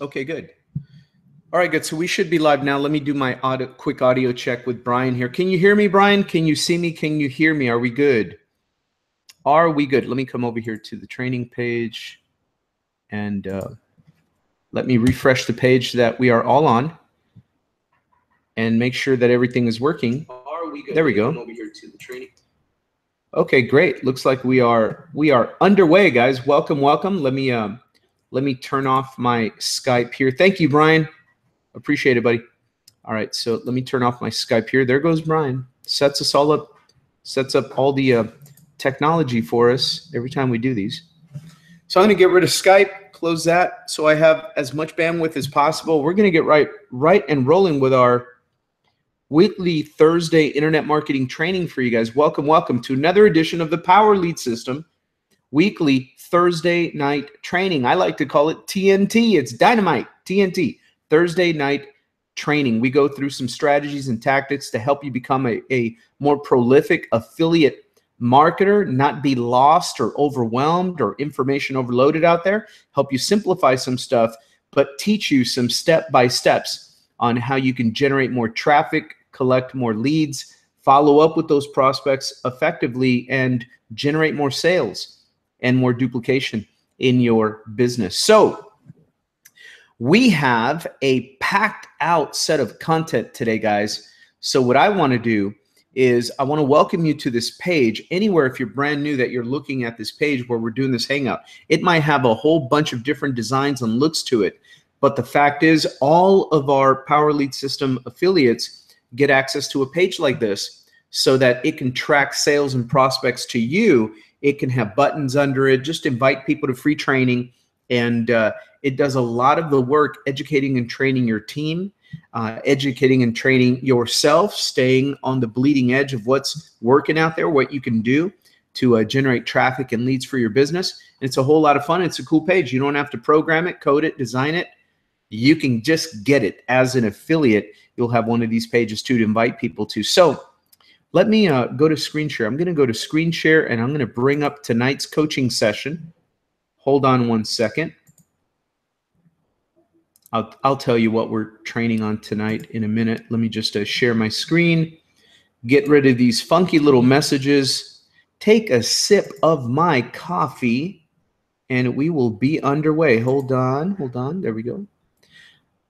Okay, good. All right, good. So we should be live now. Let me do my quick audio check with Brian here. Can you hear me, Brian? Can you see me? Can you hear me? Are we good? Are we good? Let me come over here to the training page and let me refresh the page that we are all on and make sure that everything is working. Are we good? There we go. Come over here to the training. Okay, great. Looks like we are underway, guys. Welcome, welcome. Let me turn off my Skype here. Thank you, Brian. Appreciate it, buddy. All right, so let me turn off my Skype here. There goes Brian. Sets us all up, sets up all the technology for us every time we do these. So I'm going to get rid of Skype, close that, so I have as much bandwidth as possible. We're going to get right and rolling with our weekly Thursday internet marketing training for you guys. Welcome, welcome to another edition of the Power Lead System weekly Thursday night training. I like to call it TNT. It's dynamite, TNT. Thursday night training. We go through some strategies and tactics to help you become a more prolific affiliate marketer, not be lost or overwhelmed or information overloaded out there, help you simplify some stuff, but teach you some step-by-steps on how you can generate more traffic, collect more leads, follow up with those prospects effectively, and generate more sales and more duplication in your business. So we have a packed out set of content today, guys. So what I want to do is I want to welcome you to this page. Anywhere, if you're brand new, that you're looking at this page where we're doing this hangout, it might have a whole bunch of different designs and looks to it. But the fact is, all of our Power Lead System affiliates get access to a page like this so that it can track sales and prospects to you. It can have buttons under it, just invite people to free training. And it does a lot of the work educating and training your team, educating and training yourself, staying on the bleeding edge of what's working out there, what you can do to generate traffic and leads for your business. And it's a whole lot of fun. It's a cool page. You don't have to program it, code it, design it. You can just get it as an affiliate. You'll have one of these pages too to invite people to. So let me go to screen share. I'm going to go to screen share and I'm going to bring up tonight's coaching session. Hold on one second. I'll tell you what we're training on tonight in a minute. Let me just share my screen, get rid of these funky little messages, take a sip of my coffee, and we will be underway. Hold on. There we go.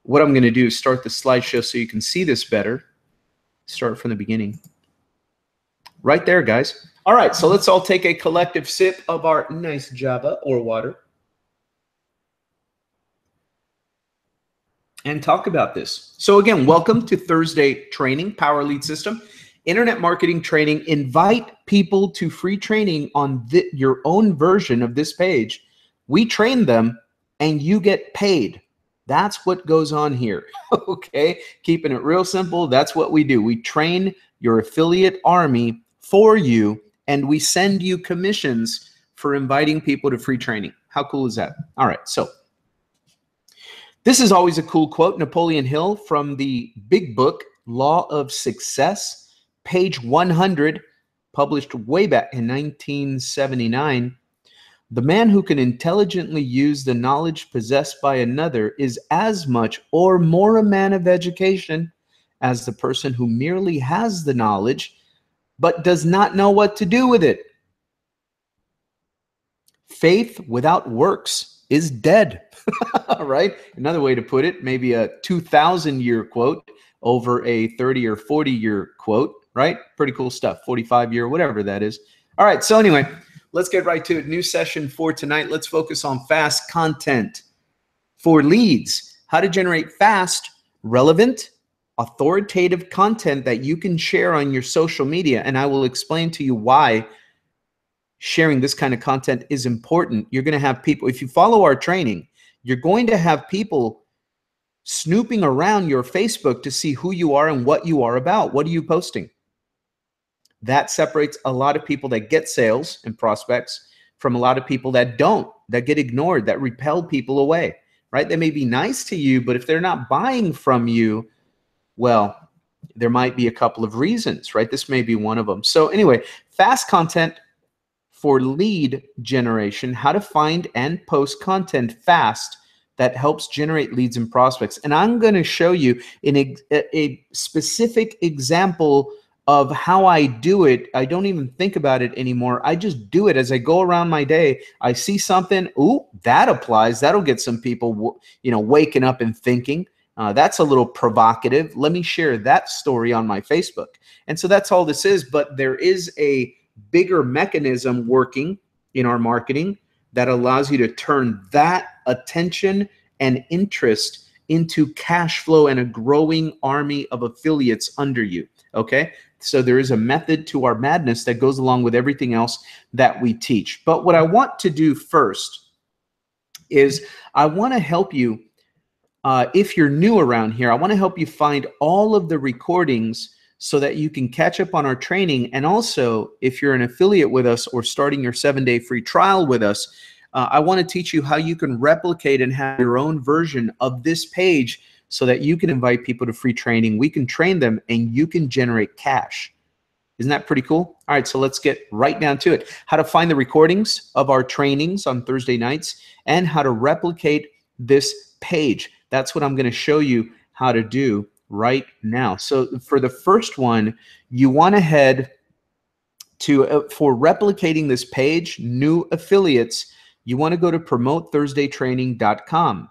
What I'm going to do is start the slideshow so you can see this better. Start from the beginning. Right there, guys. All right, so let's all take a collective sip of our nice Java or water and talk about this. So again, welcome to Thursday training, Power Lead System, internet marketing training. Invite people to free training on your own version of this page. We train them and you get paid. That's what goes on here, okay? Keeping it real simple, that's what we do. We train your affiliate army for you, and we send you commissions for inviting people to free training. How cool is that? All right, so this is always a cool quote. Napoleon Hill from the big book, Law of Success, page 100, published way back in 1979. The man who can intelligently use the knowledge possessed by another is as much or more a man of education as the person who merely has the knowledge but does not know what to do with it. Faith without works is dead, right? Another way to put it, maybe a 2,000-year quote over a 30 or 40-year quote, right? Pretty cool stuff, 45-year, whatever that is. All right, so anyway, let's get right to it. New session for tonight. Let's focus on fast content for leads. How to generate fast, relevant, authoritative content that you can share on your social media. And I will explain to you why sharing this kind of content is important. You're going to have people, if you follow our training, you're going to have people snooping around your Facebook to see who you are and what you are about. What are you posting? That separates a lot of people that get sales and prospects from a lot of people that don't, that get ignored, that repel people away, right? They may be nice to you, but if they're not buying from you, well, there might be a couple of reasons, right? This may be one of them. So anyway, fast content for lead generation, how to find and post content fast that helps generate leads and prospects. And I'm going to show you a specific example of how I do it. I don't even think about it anymore. I just do it as I go around my day. I see something, ooh, that applies. That'll get some people, waking up and thinking. That's a little provocative. Let me share that story on my Facebook. And so that's all this is. But there is a bigger mechanism working in our marketing that allows you to turn that attention and interest into cash flow and a growing army of affiliates under you. Okay. So there is a method to our madness that goes along with everything else that we teach. But what I want to do first is I want to help you. If you're new around here, I want to help you find all of the recordings so that you can catch up on our training. And also, if you're an affiliate with us or starting your 7-day free trial with us, I want to teach you how you can replicate and have your own version of this page so that you can invite people to free training. We can train them and you can generate cash. Isn't that pretty cool? All right, so let's get right down to it. How to find the recordings of our trainings on Thursday nights and how to replicate this page. That's what I'm going to show you how to do right now. So for the first one, you want to head to, for replicating this page, new affiliates, you want to go to promotethursdaytraining.com.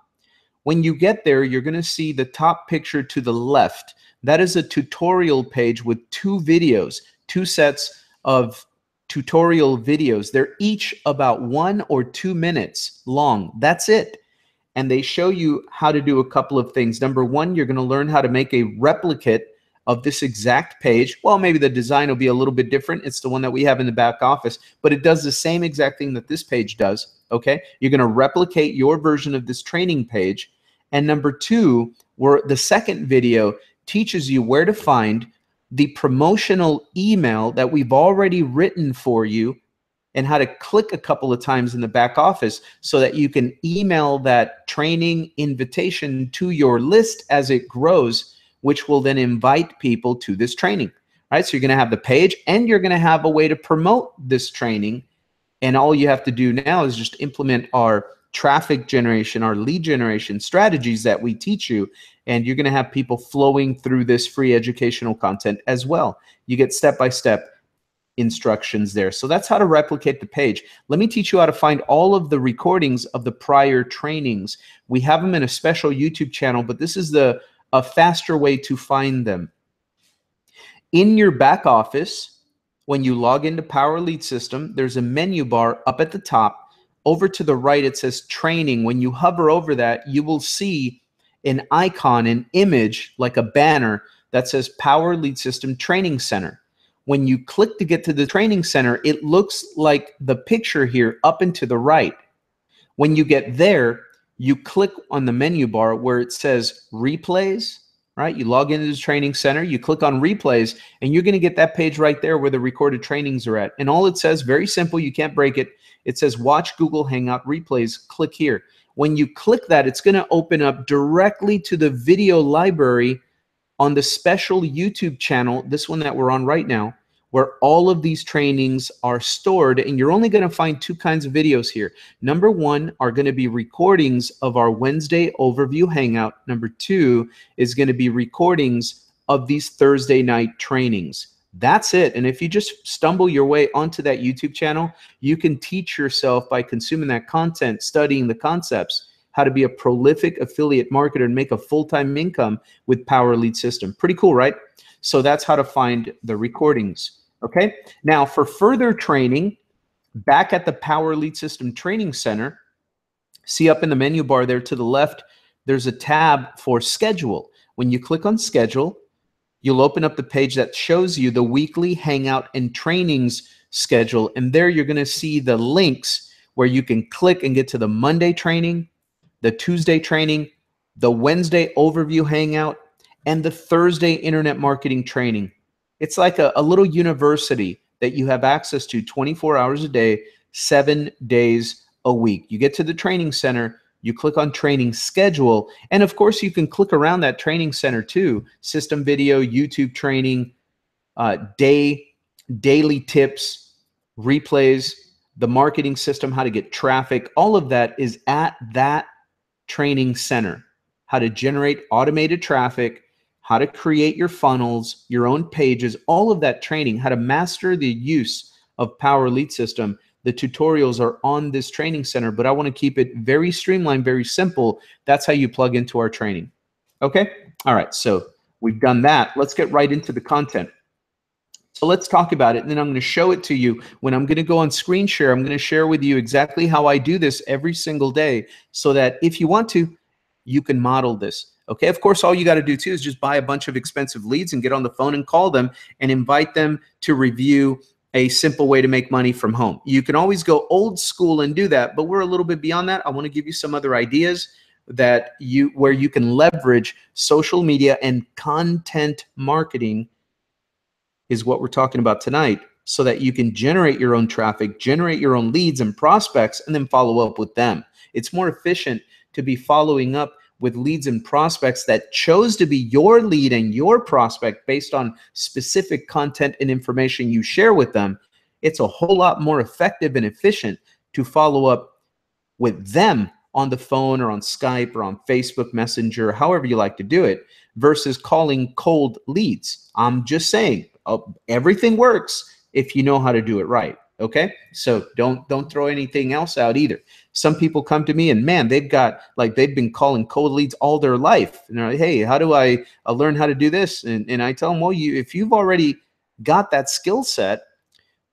When you get there, you're going to see the top picture to the left. That is a tutorial page with 2 videos, 2 sets of tutorial videos. They're each about 1 or 2 minutes long. That's it. And they show you how to do a couple of things. Number 1, you're going to learn how to make a replicate of this exact page. Well, maybe the design will be a little bit different. It's the one that we have in the back office, but it does the same exact thing that this page does, okay? You're going to replicate your version of this training page. And number 2, the second video teaches you where to find the promotional email that we've already written for you and how to click a couple of times in the back office so that you can email that training invitation to your list as it grows, which will then invite people to this training. All right, so you're going to have the page and you're going to have a way to promote this training. And all you have to do now is just implement our traffic generation, our lead generation strategies that we teach you. And you're going to have people flowing through this free educational content as well. You get step-by-step instructions there. So that's how to replicate the page. Let me teach you how to find all of the recordings of the prior trainings. We have them in a special YouTube channel, but this is a faster way to find them. In your back office, when you log into Power Lead System, there's a menu bar up at the top. Over to the right, it says training. When you hover over that, you will see an icon, an image, like a banner that says Power Lead System Training Center. When you click to get to the training center, it looks like the picture here up and to the right. When you get there, you click on the menu bar where it says replays, right? You log into the training center, you click on replays, and you're going to get that page right there where the recorded trainings are at. And all it says, very simple, you can't break it. It says watch Google Hangout replays, click here. When you click that, it's going to open up directly to the video library on the special YouTube channel, this one that we're on right now, where all of these trainings are stored. And you're only going to find 2 kinds of videos here. Number 1 are going to be recordings of our Wednesday overview hangout. Number 2 is going to be recordings of these Thursday night trainings. That's it. And if you just stumble your way onto that YouTube channel, you can teach yourself by consuming that content, studying the concepts, how to be a prolific affiliate marketer and make a full-time income with Power Lead System. Pretty cool, right? So that's how to find the recordings. Okay. Now for further training, back at the Power Lead System Training Center, see up in the menu bar there to the left, there's a tab for schedule. When you click on schedule, you'll open up the page that shows you the weekly hangout and trainings schedule. And there you're going to see the links where you can click and get to the Monday training, the Tuesday training, the Wednesday overview hangout, and the Thursday internet marketing training. It's like a little university that you have access to 24 hours a day, 7 days a week. You get to the training center, you click on training schedule, and of course you can click around that training center too. System video, YouTube training, daily tips, replays, the marketing system, how to get traffic, all of that is at that training center, how to generate automated traffic, how to create your funnels, your own pages, all of that training, how to master the use of Power Lead System. The tutorials are on this training center, but I want to keep it very streamlined, very simple. That's how you plug into our training. Okay? All right, so we've done that. Let's get right into the content. So let's talk about it, and then I'm going to show it to you. When I'm going to go on screen share, I'm going to share with you exactly how I do this every single day, so that if you want to, you can model this. Okay, of course, all you got to do too is just buy a bunch of expensive leads and get on the phone and call them and invite them to review a simple way to make money from home. You can always go old school and do that, but we're a little bit beyond that. I want to give you some other ideas that where you can leverage social media and content marketing is what we're talking about tonight, so that you can generate your own traffic, generate your own leads and prospects, and then follow up with them. It's more efficient to be following up with leads and prospects that chose to be your lead and your prospect based on specific content and information you share with them. It's a whole lot more effective and efficient to follow up with them on the phone or on Skype or on Facebook Messenger, however you like to do it, versus calling cold leads. I'm just saying, everything works if you know how to do it right. Okay, so don't throw anything else out either. Some people come to me and man, they've been calling cold leads all their life, and they're like, hey, how do I learn how to do this? And I tell them, well, if you've already got that skill set,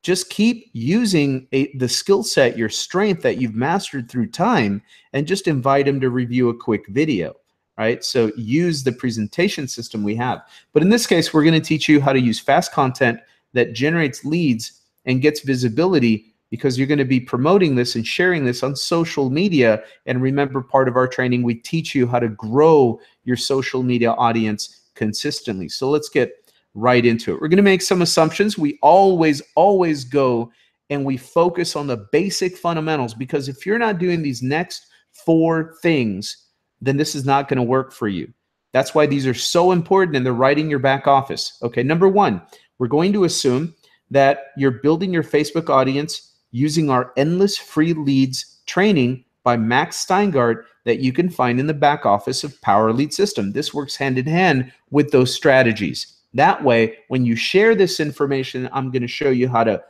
just keep using the skill set, your strength that you've mastered through time, and just invite them to review a quick video. Right? So use the presentation system we have. But in this case, we're going to teach you how to use fast content that generates leads and gets visibility, because you're going to be promoting this and sharing this on social media. And remember, part of our training, we teach you how to grow your social media audience consistently. So let's get right into it. We're going to make some assumptions. We always go and we focus on the basic fundamentals, because if you're not doing these next 4 things, then this is not going to work for you. That's why these are so important, and they're right in your back office. Okay, number 1, we're going to assume that you're building your Facebook audience using our Endless Free Leads training by Max Steingart that you can find in the back office of Power Lead System. This works hand in hand with those strategies. That way, when you share this information, I'm going to show you how to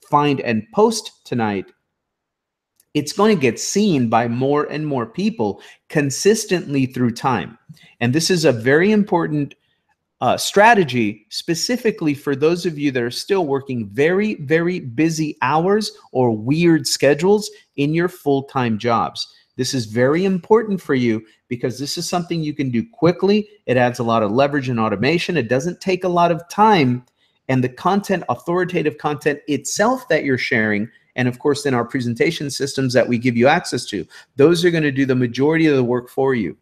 find and post tonight, it's going to get seen by more and more people consistently through time. And this is a very important strategy specifically for those of you that are still working very, very busy hours or weird schedules in your full-time jobs. This is very important for you because this is something you can do quickly. It adds a lot of leverage and automation. It doesn't take a lot of time. And the content, authoritative content itself that you're sharing, and of course, then our presentation systems that we give you access to, those are going to do the majority of the work for you.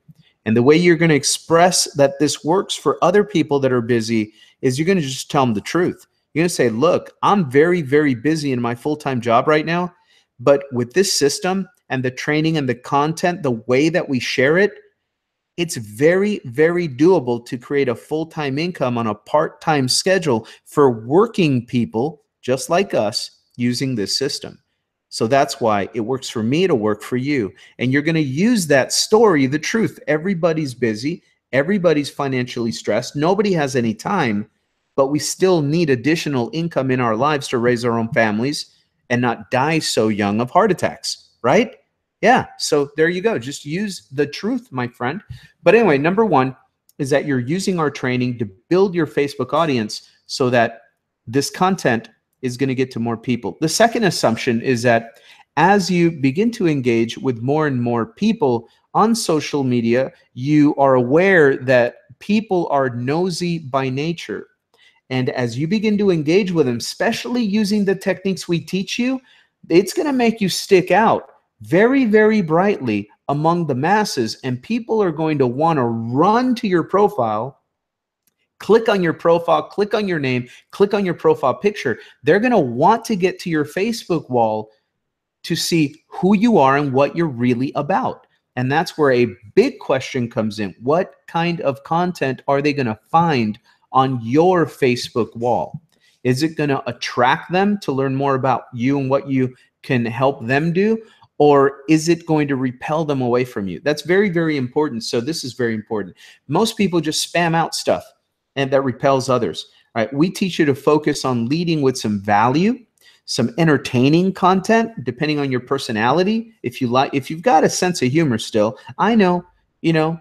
And the way you're going to express that this works for other people that are busy is you're going to just tell them the truth. You're going to say, look, I'm very, very busy in my full-time job right now, but with this system and the training and the content, the way that we share it, it's very, very doable to create a full-time income on a part-time schedule for working people just like us using this system. So that's why it works for me, it'll work for you. And you're going to use that story, the truth. Everybody's busy. Everybody's financially stressed. Nobody has any time, but we still need additional income in our lives to raise our own families and not die so young of heart attacks, right? Yeah, so there you go. Just use the truth, my friend. But anyway, number 1 is that you're using our training to build your Facebook audience so that this content is going to get to more people. The second assumption is that as you begin to engage with more and more people on social media, you are aware that people are nosy by nature. And as you begin to engage with them, especially using the techniques we teach you, it's going to make you stick out very, very brightly among the masses, and people are going to want to run to your profile, click on your profile, click on your name, click on your profile picture. They're going to want to get to your Facebook wall to see who you are and what you're really about. And that's where a big question comes in. What kind of content are they going to find on your Facebook wall? Is it going to attract them to learn more about you and what you can help them do? or is it going to repel them away from you? That's very, very important. So this is very important. Most people just spam out stuff and that repels others. All right. We teach you to focus on leading with some value, some entertaining content, depending on your personality. If you've got a sense of humor still, I know,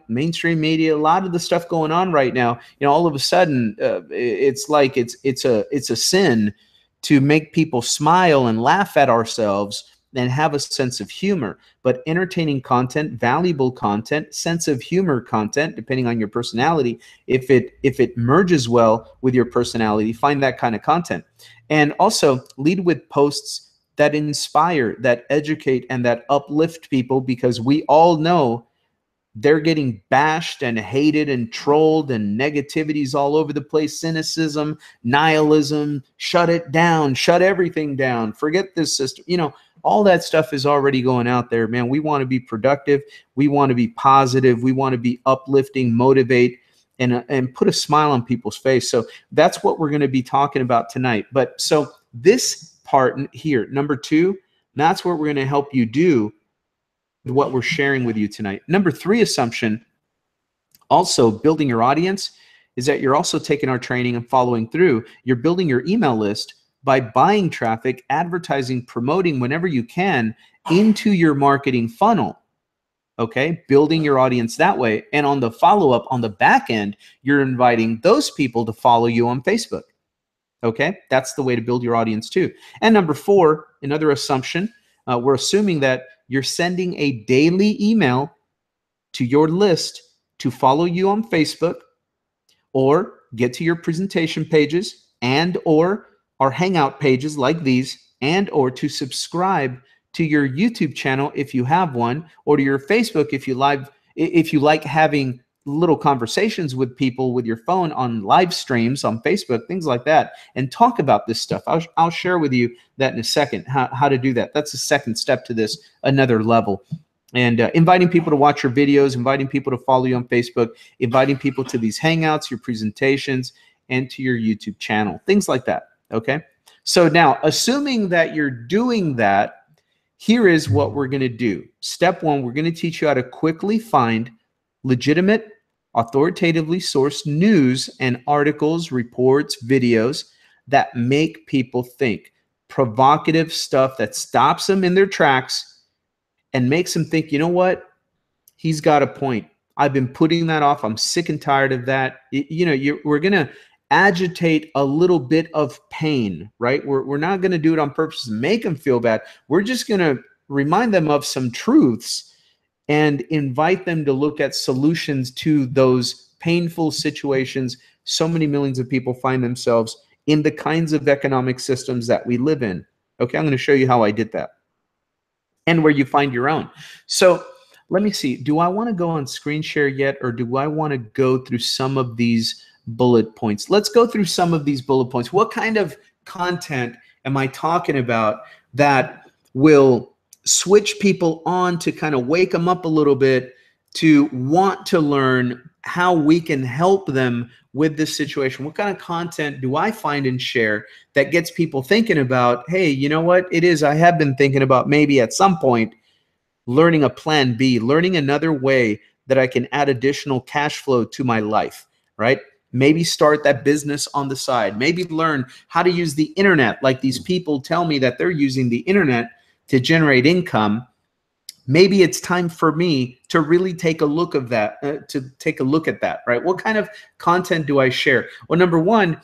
mainstream media, a lot of the stuff going on right now, all of a sudden it's like it's a sin to make people smile and laugh at ourselves and have a sense of humor. But entertaining content, valuable content, sense of humor content, depending on your personality, if it merges well with your personality, find that kind of content. And also lead with posts that inspire, that educate, and that uplift people, because we all know they're getting bashed and hated and trolled, and negativities all over the place, cynicism, nihilism, shut it down, shut everything down, forget this system. All that stuff is already going out there, man. We want to be productive. We want to be positive. We want to be uplifting, motivate, and put a smile on people's face. So that's what we're going to be talking about tonight. But so this part here, number 2, that's what we're going to help you do with what we're sharing with you tonight. Number 3 assumption, also building your audience, is that you're also taking our training and following through. You're building your email list by buying traffic, advertising, promoting whenever you can into your marketing funnel. Okay, building your audience that way. And on the follow-up, on the back end, you're inviting those people to follow you on Facebook. Okay, that's the way to build your audience too. And number 4, another assumption, we're assuming that you're sending a daily email to your list to follow you on Facebook, or get to your presentation pages, and or our hangout pages like these, and or to subscribe to your YouTube channel if you have one, or to your Facebook if you like having little conversations with people with your phone on live streams on Facebook, things like that, and talk about this stuff. I'll share with you that in a second, how to do that. That's the second step to this, another level. And inviting people to watch your videos, inviting people to follow you on Facebook, inviting people to these hangouts, your presentations, and to your YouTube channel, things like that. Okay. So now, assuming that you're doing that, here is what we're going to do. Step 1, we're going to teach you how to quickly find legitimate, authoritatively sourced news and articles, reports, videos that make people think. Provocative stuff that stops them in their tracks and makes them think, you know what? He's got a point. I've been putting that off. I'm sick and tired of that. We're going to agitate a little bit of pain, right? We're not going to do it on purpose to make them feel bad. We're just going to remind them of some truths and invite them to look at solutions to those painful situations so many millions of people find themselves in, the kinds of economic systems that we live in. Okay, I'm going to show you how I did that and where you find your own. So let me see. Do I want to go on screen share yet, or do I want to go through some of these bullet points? Let's go through some of these bullet points. What kind of content am I talking about that will switch people on, to kind of wake them up a little bit, to want to learn how we can help them with this situation? What kind of content do I find and share that gets people thinking about, hey, you know what it is? I have been thinking about maybe at some point learning a plan B, learning another way that I can add additional cash flow to my life, right? Maybe start that business on the side. Maybe learn how to use the internet, like these people tell me that they're using the internet to generate income. Maybe it's time for me to really take a look at that, right? What kind of content do I share? Well, number 1,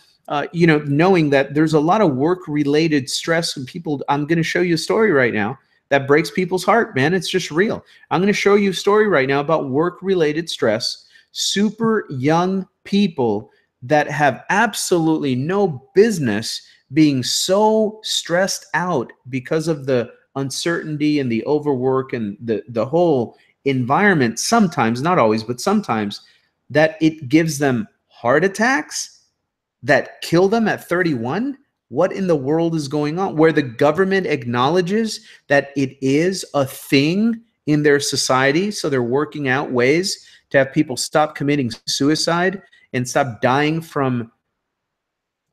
knowing that there's a lot of work-related stress, and people, I'm going to show you a story right now that breaks people's heart, man. It's just real. I'm going to show you a story right now about work-related stress, super young people that have absolutely no business being so stressed out because of the uncertainty and the overwork and the whole environment, sometimes, not always, but sometimes, that it gives them heart attacks that kill them at 31. What in the world is going on? Where the government acknowledges that it is a thing in their society, so they're working out ways to have people stop committing suicide and stop dying from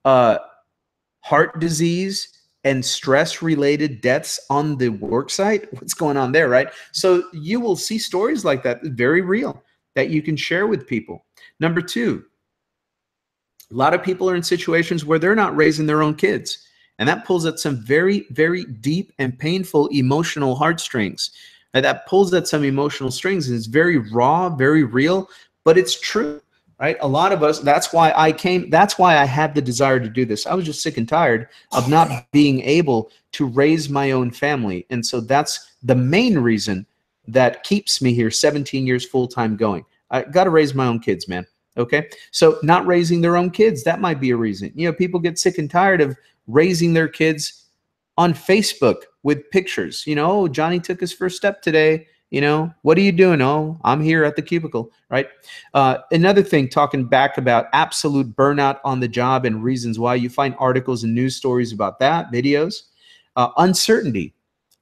heart disease and stress-related deaths on the work site. What's going on there, right? So you will see stories like that, very real, that you can share with people. Number two, a lot of people are in situations where they're not raising their own kids. And that pulls at some very, very deep and painful emotional heartstrings. And that pulls at some emotional strings, and it's very raw, very real, but it's true, right? A lot of us, that's why I had the desire to do this. I was just sick and tired of not being able to raise my own family. And so that's the main reason that keeps me here 17 years full-time going. I got to raise my own kids, man. Okay. So not raising their own kids, that might be a reason. You know, people get sick and tired of raising their kids on Facebook with pictures. You know, oh, Johnny took his first step today. You know, what are you doing? Oh, I'm here at the cubicle, right? Another thing, talking back about absolute burnout on the job and reasons why, you find articles and news stories about that, videos. Uncertainty,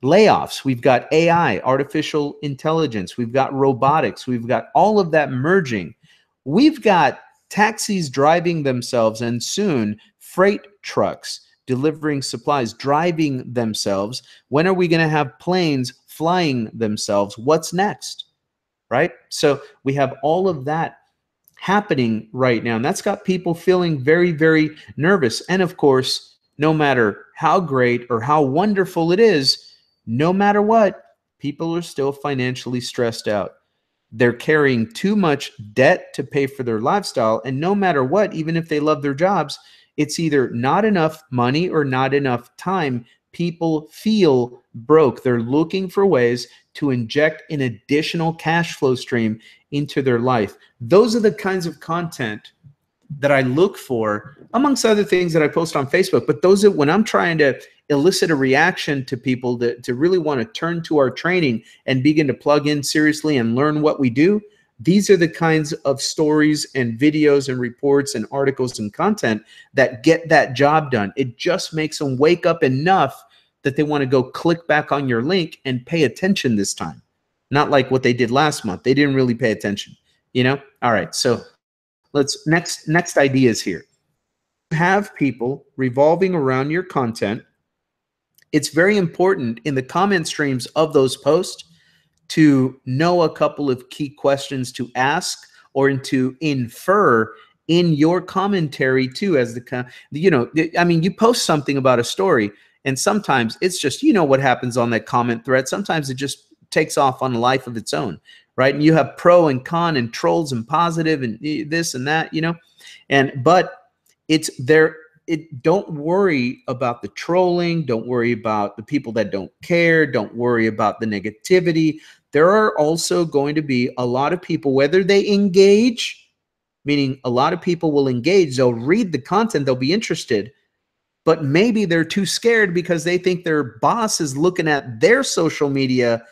layoffs. We've got AI, artificial intelligence. We've got robotics. We've got all of that merging. We've got taxis driving themselves, and soon freight trucks delivering supplies driving themselves. When are we going to have planes flying themselves? What's next? Right? So we have all of that happening right now, and that's got people feeling very, very nervous. And of course, no matter how great or how wonderful it is, no matter what, people are still financially stressed out. They're carrying too much debt to pay for their lifestyle. And no matter what, even if they love their jobs, it's either not enough money or not enough time. People feel broke. They're looking for ways to inject an additional cash flow stream into their life. Those are the kinds of content that I look for, amongst other things that I post on Facebook. But those are when I'm trying to elicit a reaction to people to really want to turn to our training and begin to plug in seriously and learn what we do. These are the kinds of stories and videos and reports and articles and content that get that job done. It just makes them wake up enough that they want to go click back on your link and pay attention this time. Not like what they did last month. They didn't really pay attention, you know? All right, so let's next ideas here. Have people revolving around your content. It's very important in the comment streams of those posts to know a couple of key questions to ask or to infer in your commentary too, as I mean, you post something about a story, and sometimes it's just, you know what happens on that comment thread. Sometimes it just takes off on a life of its own, right? And you have pro and con and trolls and positive and this and that, you know, but it's there. Don't worry about the trolling. Don't worry about the people that don't care. Don't worry about the negativity. There are also going to be a lot of people, whether they engage, meaning a lot of people will engage, they'll read the content, they'll be interested, but maybe they're too scared because they think their boss is looking at their social media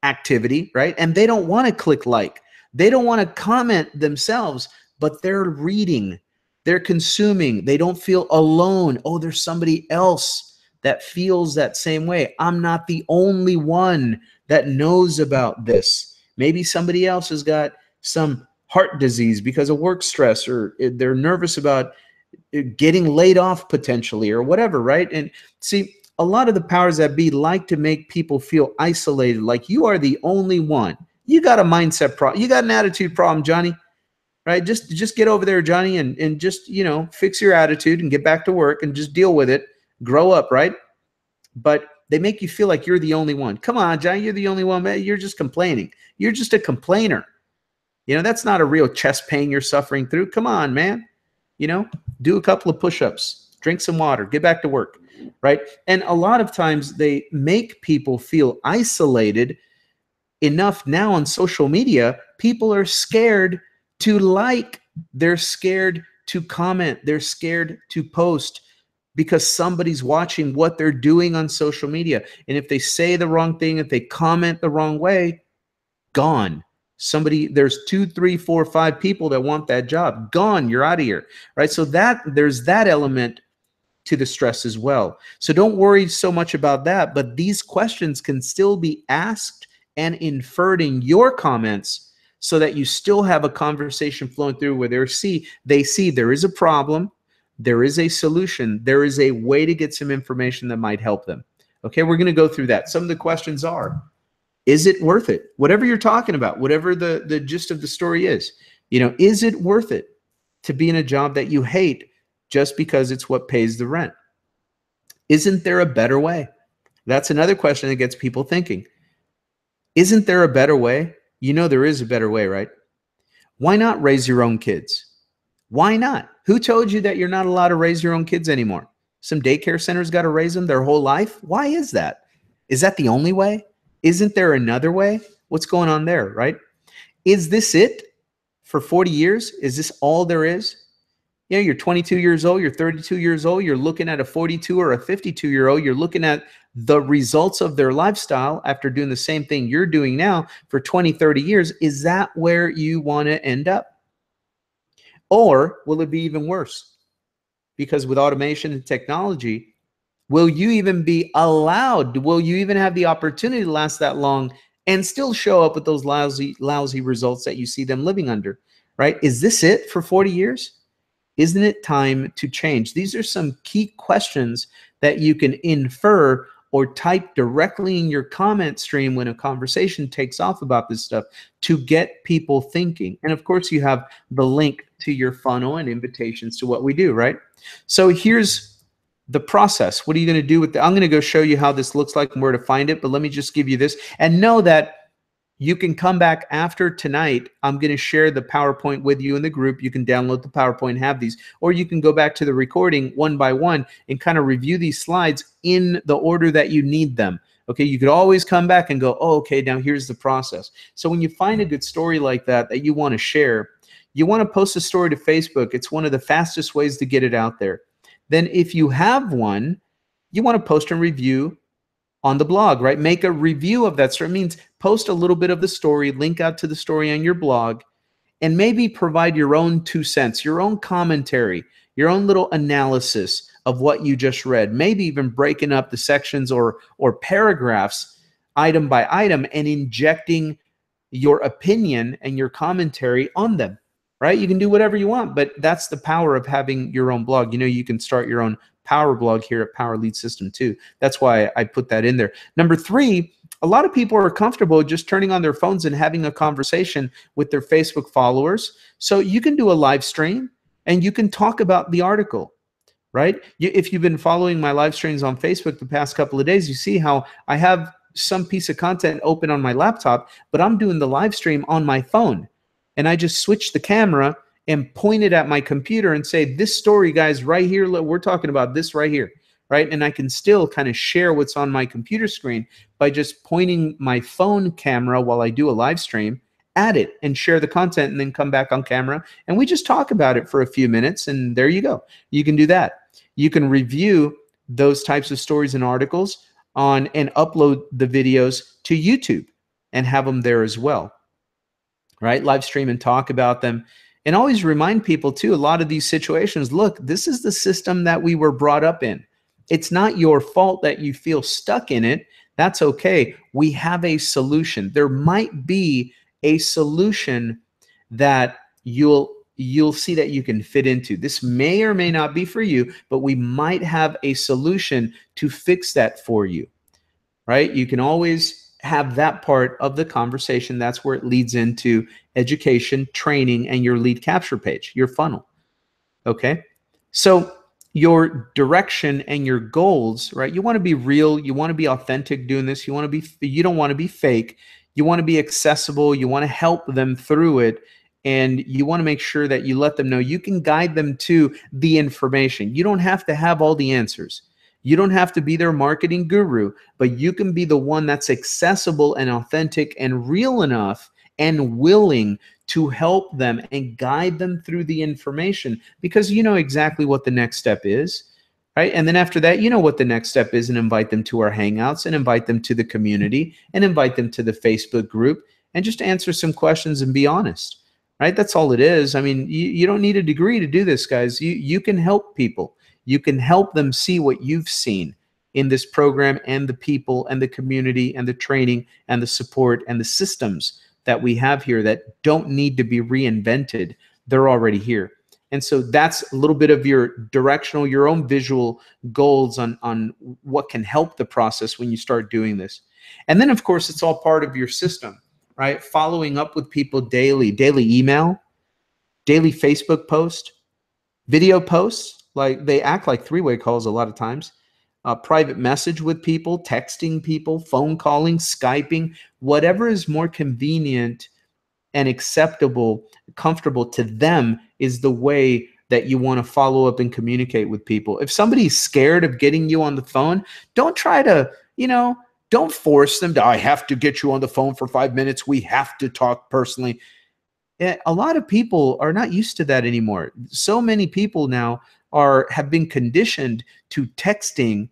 activity, right? And they don't want to click like. They don't want to comment themselves, but they're reading. They're consuming. They don't feel alone. Oh, there's somebody else that feels that same way. I'm not the only one that knows about this. Maybe somebody else has got some heart disease because of work stress, or they're nervous about getting laid off potentially, or whatever, right? And see, a lot of the powers that be like to make people feel isolated, like you are the only one. You got a mindset problem. You got an attitude problem, Johnny. Right? Just get over there, Johnny, and just, you know, fix your attitude and get back to work and just deal with it. Grow up, right? But they make you feel like you're the only one. Come on, Johnny, you're the only one, man. You're just complaining. You're just a complainer. You know, that's not a real chest pain you're suffering through. Come on, man. You know, do a couple of push-ups, drink some water, get back to work, right? And a lot of times they make people feel isolated enough now on social media. People are scared to like, they're scared to comment, they're scared to post because somebody's watching what they're doing on social media. And if they say the wrong thing, if they comment the wrong way, gone. There's 2, 3, 4, 5 people that want that job. Gone, you're out of here, right? So there's that element to the stress as well. So don't worry so much about that, but these questions can still be asked and inferred in your comments, so that you still have a conversation flowing through where they see there is a problem. There is a solution. There is a way to get some information that might help them. Okay, we're going to go through that. Some of the questions are, is it worth it? Whatever you're talking about, whatever the gist of the story is, is it worth it to be in a job that you hate just because it's what pays the rent? Isn't there a better way? That's another question that gets people thinking. Isn't there a better way? There is a better way, right? Why not raise your own kids? Why not? Who told you that you're not allowed to raise your own kids anymore? Some daycare centers got to raise them their whole life? Why is that? Is that the only way? Isn't there another way? What's going on there, right? Is this it for 40 years? Is this all there is? You're 22 years old, you're 32 years old, you're looking at a 42 or a 52-year-old, you're looking at the results of their lifestyle after doing the same thing you're doing now for 20, 30 years. Is that where you want to end up? Or will it be even worse? Because with automation and technology, will you even be allowed? Will you even have the opportunity to last that long and still show up with those lousy results that you see them living under, right? Is this it for 40 years? Isn't it time to change? These are some key questions that you can infer or type directly in your comment stream when a conversation takes off about this stuff to get people thinking. And of course, you have the link to your funnel and invitations to what we do, right? So here's the process. What are you going to do with it? I'm going to go show you how this looks like and where to find it, but let me just give you this. And know that you can come back after tonight. I'm going to share the PowerPoint with you in the group. You can download the PowerPoint and have these, or you can go back to the recording one by one and kind of review these slides in the order that you need them. Okay, you could always come back and go, oh, okay, now here's the process. So when you find a good story like that you want to share, you want to post a story to Facebook. It's one of the fastest ways to get it out there. Then if you have one, you want to post and review on the blog, right? Make a review of that story. It means post a little bit of the story, link out to the story on your blog, and maybe provide your own 2 cents, your own commentary, your own little analysis of what you just read, maybe even breaking up the sections or paragraphs item by item and injecting your opinion and your commentary on them, right? You can do whatever you want, but that's the power of having your own blog. You can start your own Power blog here at Power Lead System too. That's why I put that in there. Number 3, a lot of people are comfortable just turning on their phones and having a conversation with their Facebook followers. So you can do a live stream and you can talk about the article, right? If you've been following my live streams on Facebook the past couple of days, you see how I have some piece of content open on my laptop, but I'm doing the live stream on my phone. And I just switch the camera and point it at my computer and say, this story, guys, right here, we're talking about this right here, right? And I can still kind of share what's on my computer screen by just pointing my phone camera while I do a live stream at it and share the content and then come back on camera. And we just talk about it for a few minutes and there you go. You can do that. You can review those types of stories and articles on and upload the videos to YouTube and have them there as well, right? Live stream and talk about them. And always remind people too, a lot of these situations, look, this is the system that we were brought up in. It's not your fault that you feel stuck in it. That's okay. We have a solution. There might be a solution that you'll see that you can fit into. This may or may not be for you, but we might have a solution to fix that for you, right? You can always have that part of the conversation. That's where it leads into education, training, and your lead capture page, your funnel. Okay. So your direction and your goals, right? You want to be real. You want to be authentic doing this. You don't want to be fake. You want to be accessible. You want to help them through it. And you want to make sure that you let them know you can guide them to the information. You don't have to have all the answers. You don't have to be their marketing guru, but you can be the one that's accessible and authentic and real enough and willing to help them and guide them through the information because you know exactly what the next step is, right? And then after that, you know what the next step is and invite them to our Hangouts and invite them to the community and invite them to the Facebook group and just answer some questions and be honest, right? That's all it is. I mean, you don't need a degree to do this, guys. You can help people. You can help them see what you've seen in this program and the people and the community and the training and the support and the systems that we have here that don't need to be reinvented. They're already here. And so that's a little bit of your directional, your own visual goals on what can help the process when you start doing this. And then, of course, it's all part of your system, right? Following up with people daily email, daily Facebook post, video posts, like they act like three-way calls a lot of times, private message with people, texting people, phone calling, Skyping, whatever is more convenient and acceptable, comfortable to them is the way that you want to follow up and communicate with people. If somebody's scared of getting you on the phone, don't try to, don't force them to, I have to get you on the phone for 5 minutes. We have to talk personally. A lot of people are not used to that anymore. So many people now have been conditioned to texting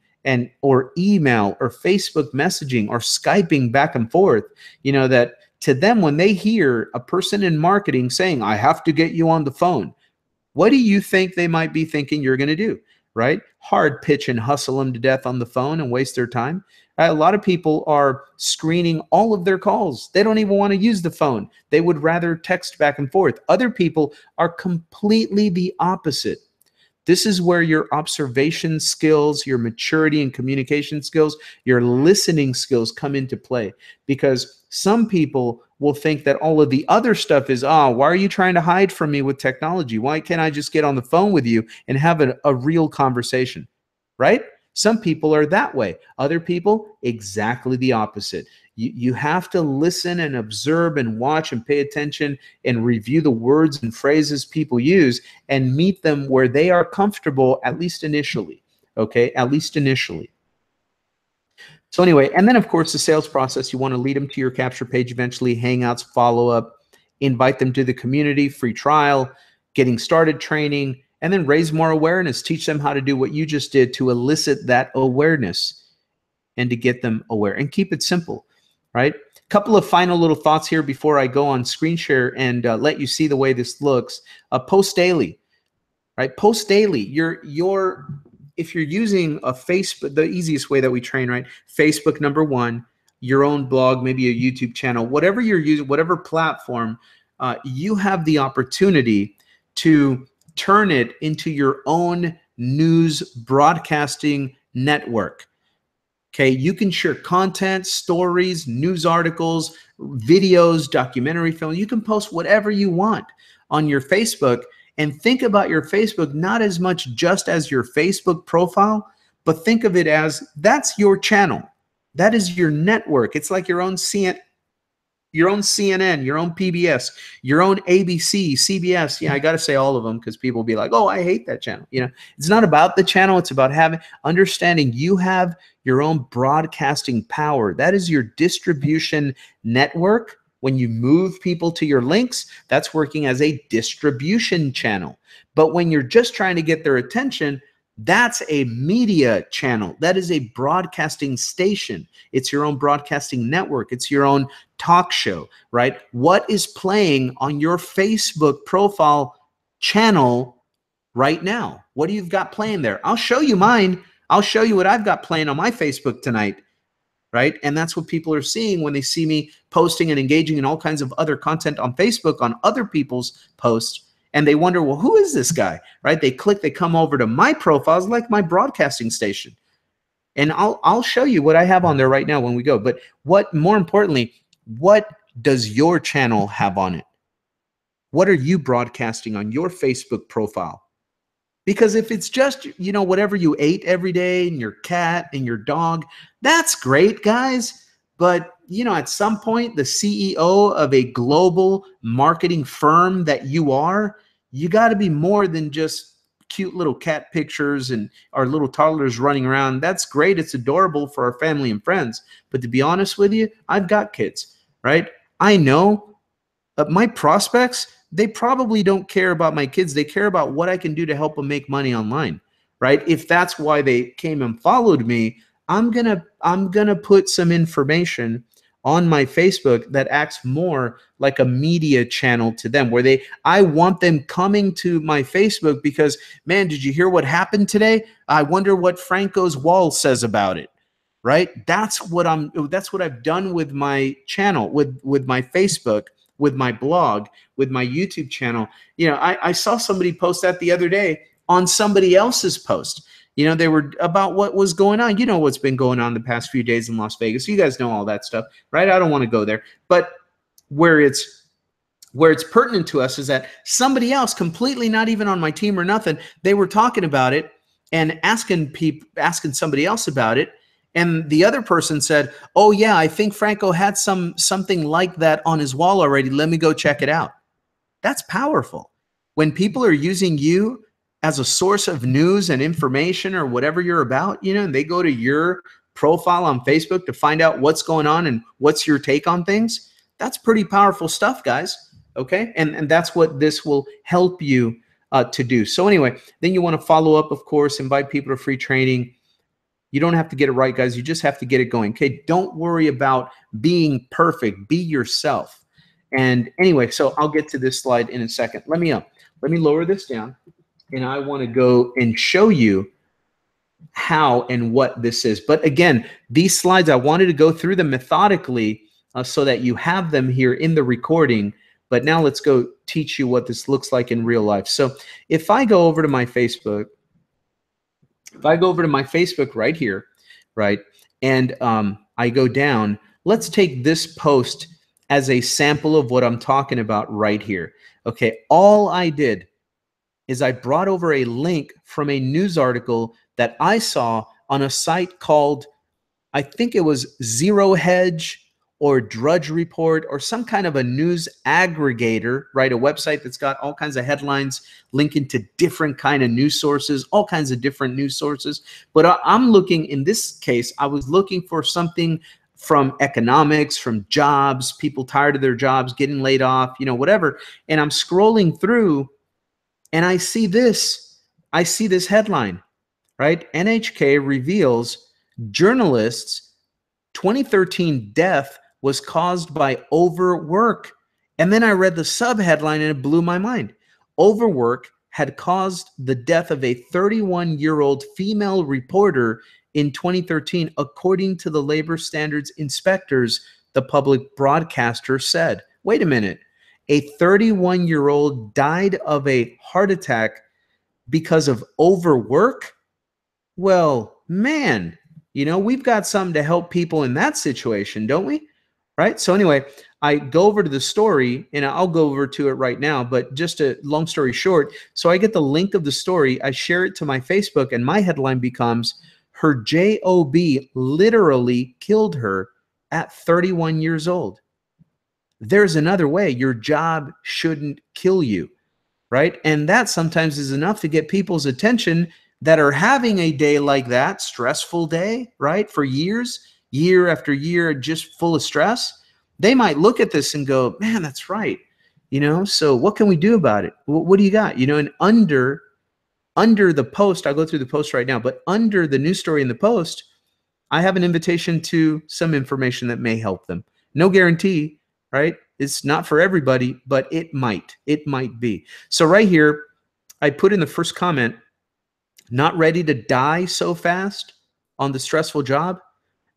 or email or Facebook messaging or Skyping back and forth, that to them, when they hear a person in marketing saying, I have to get you on the phone, what do you think they might be thinking you're going to do, right? Hard pitch and hustle them to death on the phone and waste their time. A lot of people are screening all of their calls. They don't even want to use the phone. They would rather text back and forth. Other people are completely the opposite. This is where your observation skills, your maturity and communication skills, your listening skills come into play, because some people will think that all of the other stuff is, why are you trying to hide from me with technology? Why can't I just get on the phone with you and have a real conversation, right? Some people are that way. Other people, exactly the opposite. You have to listen and observe and watch and pay attention and review the words and phrases people use and meet them where they are comfortable, at least initially, okay? At least initially. So anyway, and then of course the sales process, you want to lead them to your capture page eventually, Hangouts, follow-up, invite them to the community, free trial, getting started training, and then raise more awareness, teach them how to do what you just did to elicit that awareness and to get them aware, and keep it simple, right? A couple of final little thoughts here before I go on screen share and let you see the way this looks. Post daily, right? Post daily. If you're using a Facebook, the easiest way that we train, right? Facebook, number one, your own blog, maybe a YouTube channel, whatever you're using, whatever platform, you have the opportunity to turn it into your own news broadcasting network. Okay, you can share content, stories, news articles, videos, documentary film. You can post whatever you want on your Facebook, and think about your Facebook not as much just as your Facebook profile, but think of it as that's your channel. That is your network. It's like your own CNN, your own PBS, your own ABC, CBS. Yeah, I got to say all of them because people will be like, oh, I hate that channel. It's not about the channel. It's about understanding you have your own broadcasting power. That is your distribution network. When you move people to your links, that's working as a distribution channel. But when you're just trying to get their attention, that's a media channel. That is a broadcasting station. It's your own broadcasting network. It's your own talk show, right? What is playing on your Facebook profile channel right now? What do you've got playing there? I'll show you mine. I'll show you what I've got playing on my Facebook tonight, right? And that's what people are seeing when they see me posting and engaging in all kinds of other content on Facebook on other people's posts. And they wonder, well, who is this guy, right? They come over to my profiles, like my broadcasting station. And I'll show you what I have on there right now when we go. But more importantly, what does your channel have on it? What are you broadcasting on your Facebook profile? Because if it's just, whatever you ate every day and your cat and your dog, that's great, guys. But, at some point, the CEO of a global marketing firm that you are, you got to be more than just cute little cat pictures and our little toddlers running around. That's great. It's adorable for our family and friends. But to be honest with you, I've got kids, right? I know my prospects, they probably don't care about my kids. They care about what I can do to help them make money online, right? If that's why they came and followed me, I'm gonna put some information on my Facebook that acts more like a media channel to them, where I want them coming to my Facebook because, man, did you hear what happened today? I wonder what Franco's wall says about it, right? That's what I've done with my channel, with my Facebook, with my blog, with my YouTube channel. You know, I saw somebody post that the other day on somebody else's post. You know, they were about what was going on. You know what's been going on the past few days in Las Vegas. You guys know all that stuff, right? I don't want to go there. But where it's pertinent to us is that somebody else, completely not even on my team or nothing, they were talking about it and asking somebody else about it. And the other person said, oh yeah, I think Franco had something like that on his wall already. Let me go check it out. That's powerful. When people are using you as a source of news and information or whatever you're about, you know, and they go to your profile on Facebook to find out what's going on and what's your take on things, that's pretty powerful stuff, guys. Okay. And that's what this will help you to do. So anyway, then you want to follow up, of course, invite people to free training. You don't have to get it right, guys. You just have to get it going. Okay. Don't worry about being perfect. Be yourself. And anyway, so I'll get to this slide in a second. Let me lower this down, and I want to go and show you how and what this is. But again, these slides, I wanted to go through them methodically so that you have them here in the recording. But now let's go teach you what this looks like in real life. So if I go over to my Facebook, right here, right, and I go down, let's take this post as a sample of what I'm talking about right here. Okay, all I did is I brought over a link from a news article that I saw on a site called, I think it was Zero Hedge or Drudge Report or some kind of a news aggregator, right? A website that's got all kinds of headlines linking to different kind of news sources, all kinds of different news sources. But I'm looking, in this case, I was looking for something from economics, from jobs, people tired of their jobs, getting laid off, you know, whatever. And I'm scrolling through and I see this headline, right? NHK reveals journalists' 2013 death was caused by overwork. And then I read the subheadline and it blew my mind. Overwork had caused the death of a 31-year-old female reporter in 2013, according to the labor standards inspectors, the public broadcaster said. Wait a minute. A 31-year-old died of a heart attack because of overwork? Well, man, you know, we've got something to help people in that situation, don't we? Right? So anyway, I go over to the story, and I'll go over to it right now, but just a long story short, so I get the link of the story, I share it to my Facebook, and my headline becomes, her job literally killed her at 31 years old. There's another way. Your job shouldn't kill you, right? And that sometimes is enough to get people's attention that are having a day like that, stressful day, right? For years, year after year, just full of stress. They might look at this and go, man, that's right. You know, so what can we do about it? What do you got? You know, and under the post, I'll go through the post right now, but under the news story in the post, I have an invitation to some information that may help them. No guarantee, right? It's not for everybody, but it might be. So right here, I put in the first comment, not ready to die so fast on the stressful job?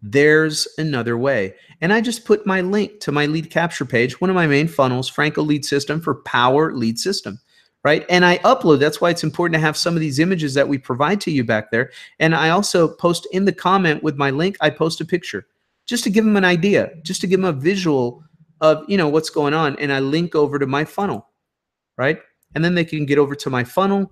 There's another way. And I just put my link to my lead capture page, one of my main funnels, Franco Lead System for Power Lead System, right? And I upload, that's why it's important to have some of these images that we provide to you back there. And I also post in the comment with my link, I post a picture just to give them an idea, just to give them a visual of, you know, what's going on. And I link over to my funnel, right? And then they can get over to my funnel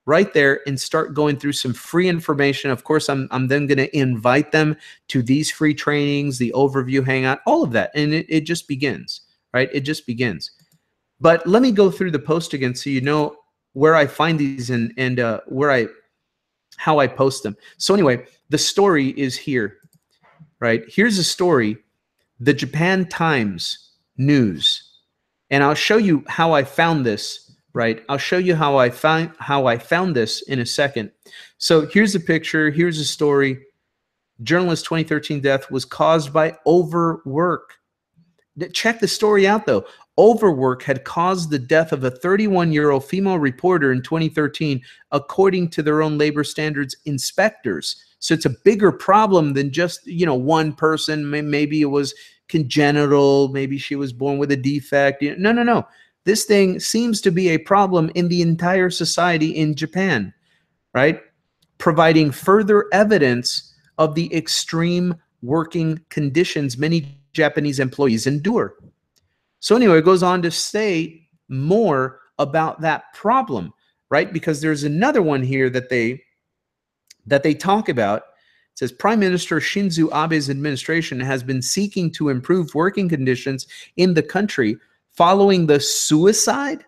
right there and start going through some free information. Of course, I'm then going to invite them to these free trainings, the overview hangout, all of that. And it just begins, right? It just begins. But let me go through the post again so you know where I find these and how I post them. So anyway, the story is here, right? Here's a story, the Japan Times news. And I'll show you how I found this. Right, I'll show you how I found this in a second. So here's a picture. Here's a story. Journalist 2013 death was caused by overwork. Check the story out though. Overwork had caused the death of a 31-year-old female reporter in 2013, according to their own labor standards inspectors. So it's a bigger problem than just, you know, one person. Maybe it was congenital. Maybe she was born with a defect. No, no, no. This thing seems to be a problem in the entire society in Japan, right? Providing further evidence of the extreme working conditions many Japanese employees endure. So anyway, it goes on to say more about that problem, right? Because there's another one here that they talk about. It says Prime Minister Shinzo Abe's administration has been seeking to improve working conditions in the country following the suicide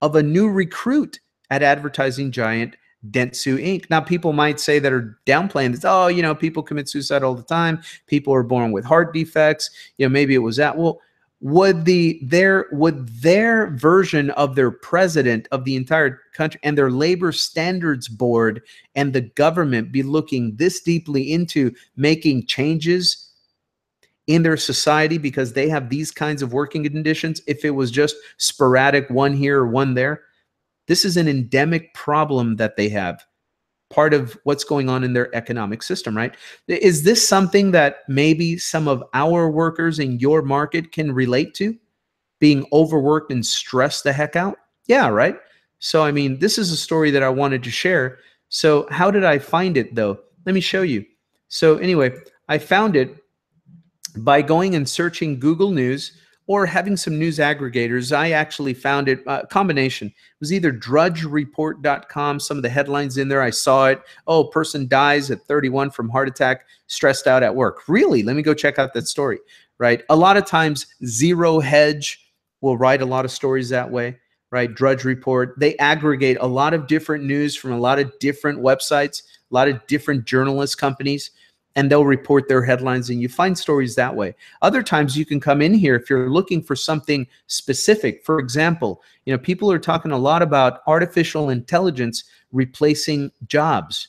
of a new recruit at advertising giant Dentsu Inc. Now, people might say that are downplaying this. Oh, people commit suicide all the time. People are born with heart defects. Maybe it was that. Well, would their version of their president of the entire country and their labor standards board and the government be looking this deeply into making changes in their society because they have these kinds of working conditions if it was just sporadic, one here or one there? This is an endemic problem that they have, part of what's going on in their economic system, right? Is this something that maybe some of our workers in your market can relate to? Being overworked and stressed the heck out? Yeah, right? So, I mean, this is a story that I wanted to share. So how did I find it, though? Let me show you. So anyway, I found it by going and searching Google News or having some news aggregators. I actually found it a combination. It was either drudgereport.com, some of the headlines in there, I saw it. Oh, person dies at 31 from heart attack, stressed out at work. Really? Let me go check out that story, right? A lot of times, Zero Hedge will write a lot of stories that way, right? Drudge Report. They aggregate a lot of different news from a lot of different websites, a lot of different journalist companies, and they'll report their headlines, and you find stories that way. Other times you can come in here if you're looking for something specific. For example, people are talking a lot about artificial intelligence replacing jobs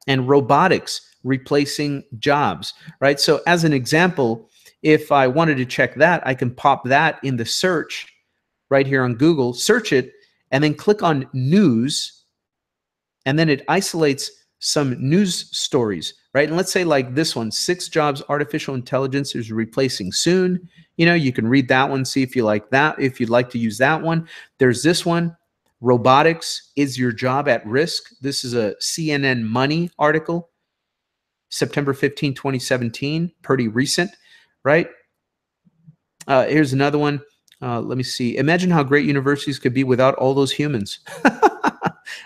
and robotics replacing jobs, right? So as an example, if I wanted to check that, I can pop that in the search right here on Google, search it, and then click on news, and then it isolates some news stories, right? And let's say like this one, 6 jobs artificial intelligence is replacing soon. You can read that one, see if you like that, if you'd like to use that one. There's this one, robotics, is your job at risk? This is a CNN Money article, September 15, 2017, pretty recent, right? Here's another one. Let me see. Imagine how great universities could be without all those humans.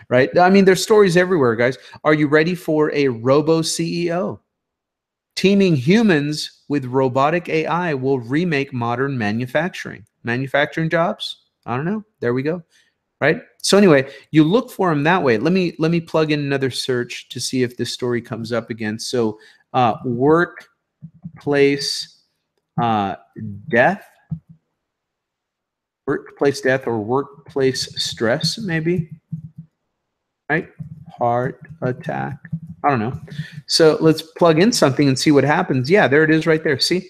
Right? I mean, there's stories everywhere, guys. Are you ready for a robo CEO? Teaming humans with robotic AI will remake modern manufacturing. Manufacturing jobs? I don't know. There we go. Right? So anyway, you look for them that way. Let me plug in another search to see if this story comes up again. So workplace death. Workplace death or workplace stress, maybe. Right? Heart attack. I don't know. So let's plug in something and see what happens. Yeah, there it is right there. See,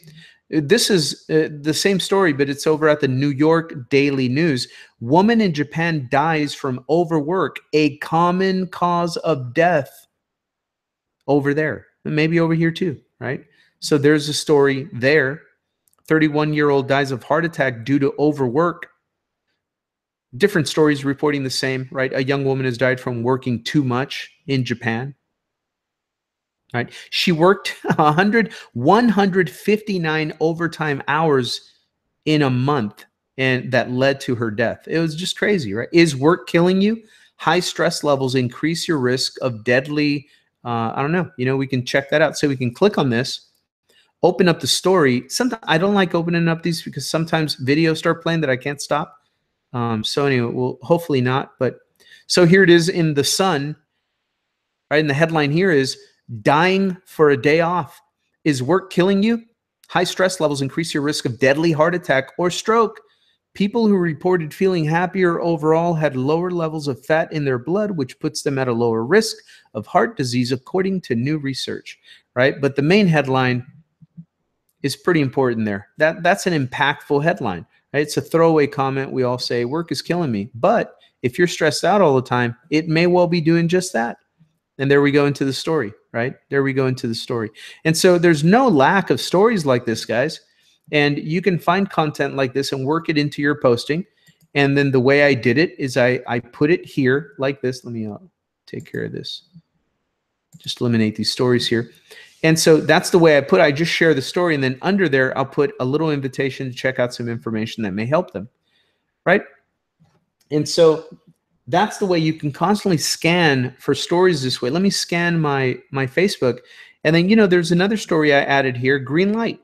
this is the same story, but it's over at the New York Daily News. Woman in Japan dies from overwork, a common cause of death over there. And maybe over here too, right? So there's a story there. 31-year-old dies of heart attack due to overwork. Different stories reporting the same, right? A young woman has died from working too much in Japan, right? She worked 159 overtime hours in a month, and that led to her death. It was just crazy, right? Is work killing you? High stress levels increase your risk of deadly, I don't know. We can check that out. So we can click on this, open up the story. Sometimes I don't like opening up these because sometimes videos start playing that I can't stop. So anyway, well, hopefully not. But so here it is in the Sun, right? And the headline here is dying for a day off. Is work killing you? High stress levels increase your risk of deadly heart attack or stroke. People who reported feeling happier overall had lower levels of fat in their blood, which puts them at a lower risk of heart disease, according to new research, right? But the main headline is pretty important there. That's an impactful headline. Right? It's a throwaway comment. We all say work is killing me. But if you're stressed out all the time, it may well be doing just that. And there we go into the story, right? There we go into the story. And so there's no lack of stories like this, guys. And you can find content like this and work it into your posting. And then the way I did it is I put it here like this. Let me take care of this. Just eliminate these stories here. And so that's the way I just share the story. And then under there, I'll put a little invitation to check out some information that may help them, right? And so that's the way you can constantly scan for stories this way. Let me scan my Facebook. And then, there's another story I added here, green light.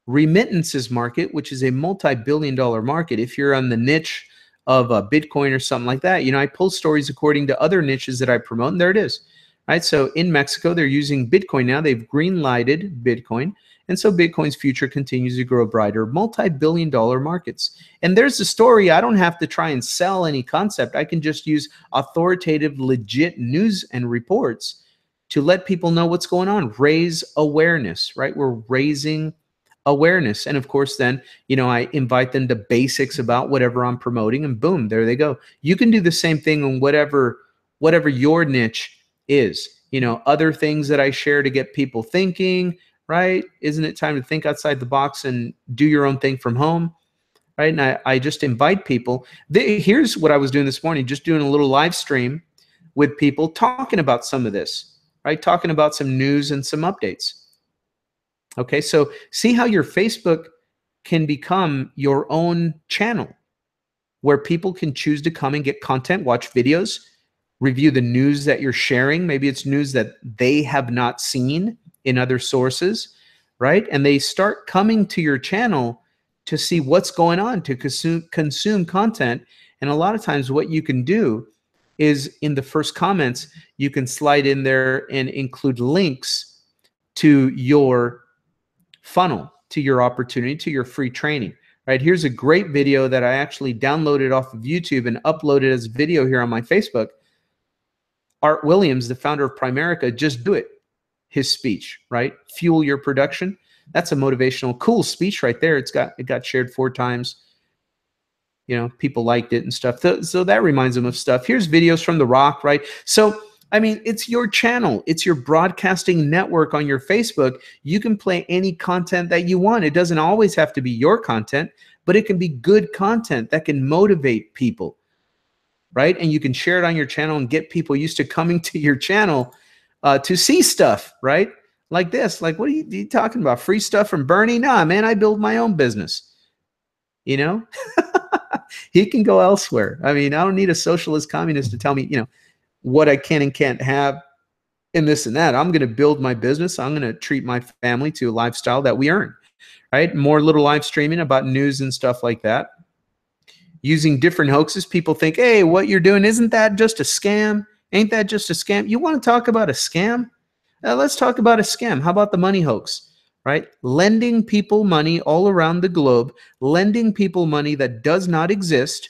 Remittances market, which is a multi-billion-dollar market. If you're on the niche of Bitcoin or something like that, I pull stories according to other niches that I promote, and there it is. Right? So in Mexico, they're using Bitcoin now. They've green-lighted Bitcoin. And so Bitcoin's future continues to grow brighter, multi-billion-dollar markets. And there's the story. I don't have to try and sell any concept. I can just use authoritative, legit news and reports to let people know what's going on, raise awareness, right? We're raising awareness. And of course, then, I invite them to basics about whatever I'm promoting, and boom, there they go. You can do the same thing on whatever your niche is. Other things that I share to get people thinking, right? Isn't it time to think outside the box and do your own thing from home, right? And I just invite people. Here's what I was doing this morning, just doing a little live stream with people talking about some of this, right? Talking about some news and some updates. Okay, so see how your Facebook can become your own channel where people can choose to come and get content, watch videos, review the news that you're sharing. Maybe it's news that they have not seen in other sources, right? And they start coming to your channel to see what's going on, to consume content. And a lot of times what you can do is in the first comments, you can slide in there and include links to your funnel, to your opportunity, to your free training, right? Here's a great video that I actually downloaded off of YouTube and uploaded as a video here on my Facebook. Art Williams, the founder of Primerica, Just Do It, his speech, right? Fuel your production. That's a motivational, cool speech right there. It got shared 4 times. People liked it and stuff. So that reminds them of stuff. Here's videos from The Rock, right? So I mean, it's your channel. It's your broadcasting network on your Facebook. You can play any content that you want. It doesn't always have to be your content, but it can be good content that can motivate people, right? And you can share it on your channel and get people used to coming to your channel to see stuff, right? Like this. Like, what are you talking about? Free stuff from Bernie? Nah, man, I build my own business. He can go elsewhere. I mean, I don't need a socialist communist to tell me, what I can and can't have in this and that. I'm going to build my business. I'm going to treat my family to a lifestyle that we earn, right? More little live streaming about news and stuff like that. Using different hoaxes. People think, hey, what you're doing, isn't that just a scam? Ain't that just a scam? You want to talk about a scam? Let's talk about a scam. How about the money hoax, right? Lending people money all around the globe, lending people money that does not exist,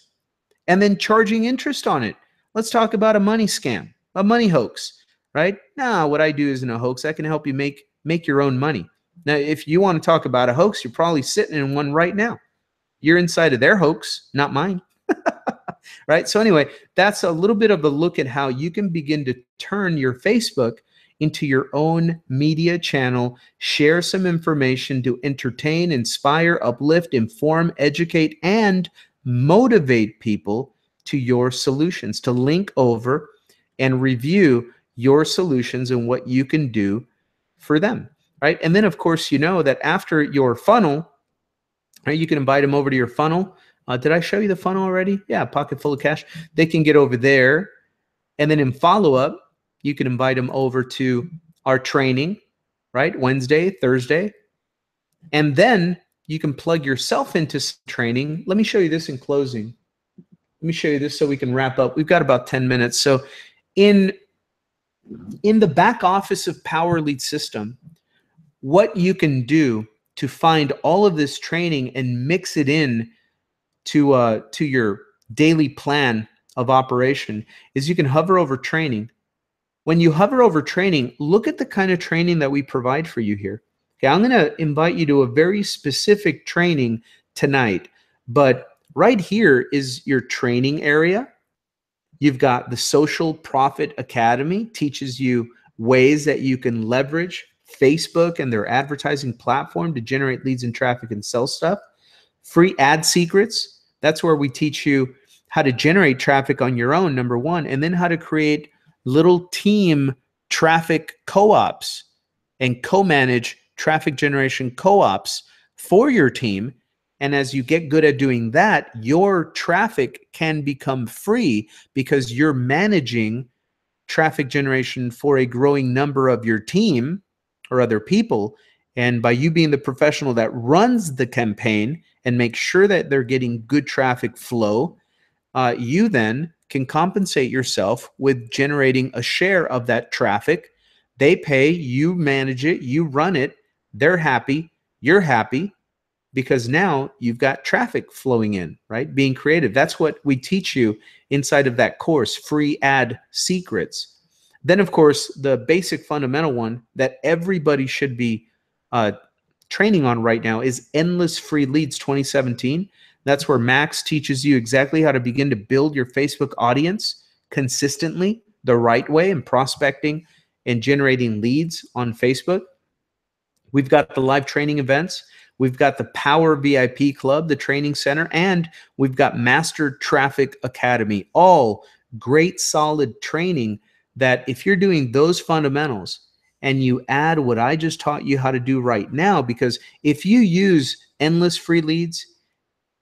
and then charging interest on it. Let's talk about a money scam, a money hoax, right? Now, what I do isn't a hoax. I can help you make your own money. Now, if you want to talk about a hoax, you're probably sitting in one right now. You're inside of their hoax, not mine, right? So anyway, that's a little bit of a look at how you can begin to turn your Facebook into your own media channel, share some information to entertain, inspire, uplift, inform, educate, and motivate people to your solutions, to link over and review your solutions and what you can do for them, right? And then, of course, that after your funnel, right, you can invite them over to your funnel. Did I show you the funnel already? Yeah, pocket full of cash. They can get over there. And then in follow-up, you can invite them over to our training, right? Wednesday, Thursday. And then you can plug yourself into some training. Let me show you this in closing. Let me show you this so we can wrap up. We've got about 10 minutes. So in the back office of Power Lead System, what you can do to find all of this training and mix it in to your daily plan of operation is you can hover over training. When you hover over training, look at the kind of training that we provide for you here. Okay, I'm going to invite you to a very specific training tonight, but right here is your training area. You've got the Social Profit Academy, teaches you ways that you can leverage Facebook and their advertising platform to generate leads and traffic and sell stuff. Free ad secrets. That's where we teach you how to generate traffic on your own, number one, and then how to create little team traffic co-ops and co-manage traffic generation co-ops for your team. And as you get good at doing that, your traffic can become free because you're managing traffic generation for a growing number of your team or other people. And by you being the professional that runs the campaign and makes sure that they're getting good traffic flow, you then can compensate yourself with generating a share of that traffic. They pay, you manage it, you run it, they're happy, you're happy, because now you've got traffic flowing in, right? Being creative. That's what we teach you inside of that course, Free Ad Secrets. Then, of course, the basic fundamental one that everybody should be training on right now is Endless Free Leads 2017. That's where Max teaches you exactly how to begin to build your Facebook audience consistently the right way and prospecting and generating leads on Facebook. We've got the live training events. We've got the Power VIP Club, the training center, and we've got Master Traffic Academy. All great, solid training that if you're doing those fundamentals and you add what I just taught you how to do right now, because if you use Endless Free Leads,